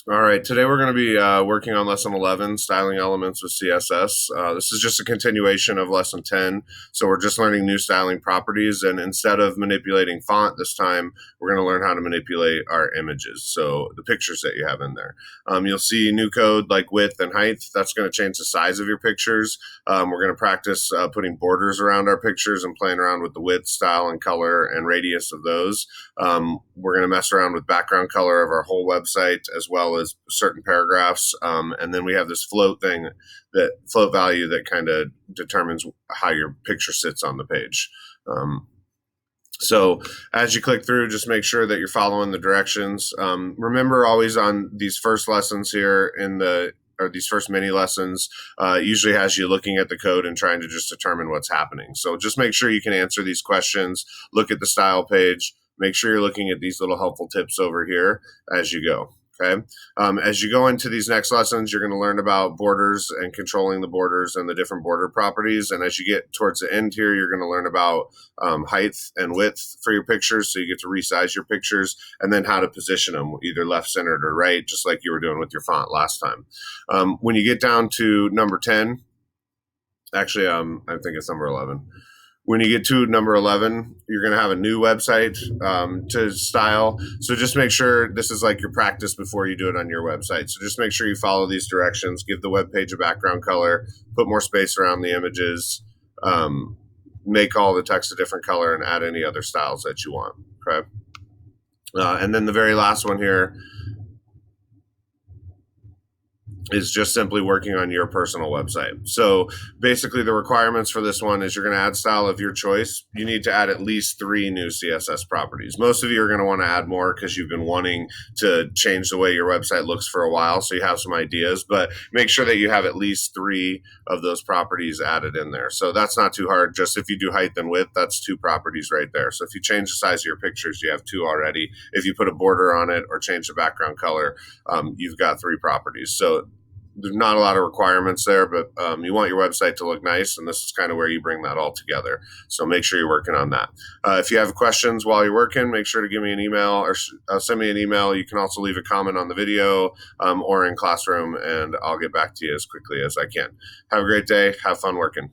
All right, today we're going to be working on lesson 11, styling elements with CSS. This is just a continuation of lesson 10. So we're just learning new styling properties. And instead of manipulating font this time, we're going to learn how to manipulate our images. So the pictures that you have in there. You'll see new code like width and height. That's going to change the size of your pictures. We're going to practice putting borders around our pictures and playing around with the width, style, and color and radius of those. We're going to mess around with background color of our whole website as well as certain paragraphs. And then we have this float thing, that float value that kind of determines how your picture sits on the page. So as you click through, just make sure that you're following the directions. Remember always on these first lessons here or these first mini lessons, usually has you looking at the code and trying to just determine what's happening. So just make sure you can answer these questions, look at the style page, make sure you're looking at these little helpful tips over here as you go. Okay. As you go into these next lessons, you're going to learn about borders and controlling the borders and the different border properties. And as you get towards the end here, you're going to learn about height and width for your pictures. So you get to resize your pictures and then how to position them, either left, centered, or right, just like you were doing with your font last time. When you get down to number 10, actually, I think it's number 11. When you get to number 11, you're going to have a new website to style. So just make sure this is like your practice before you do it on your website. So just make sure you follow these directions, give the web page a background color, put more space around the images, make all the text a different color, and add any other styles that you want. Okay. And then the very last one here is just simply working on your personal website. So basically the requirements for this one is you're going to add style of your choice. You need to add at least 3 new CSS properties. Most of you are going to want to add more because you've been wanting to change the way your website looks for a while. So you have some ideas, but make sure that you have at least 3 of those properties added in there. So that's not too hard. Just if you do height and width, that's 2 properties right there. So if you change the size of your pictures, you have 2 already. If you put a border on it or change the background color, you've got 3 properties. So there's not a lot of requirements there, but you want your website to look nice, and this is kind of where you bring that all together. So make sure you're working on that. If you have questions while you're working, make sure to give me an email or send me an email. You can also leave a comment on the video or in Classroom, and I'll get back to you as quickly as I can. Have a great day. Have fun working.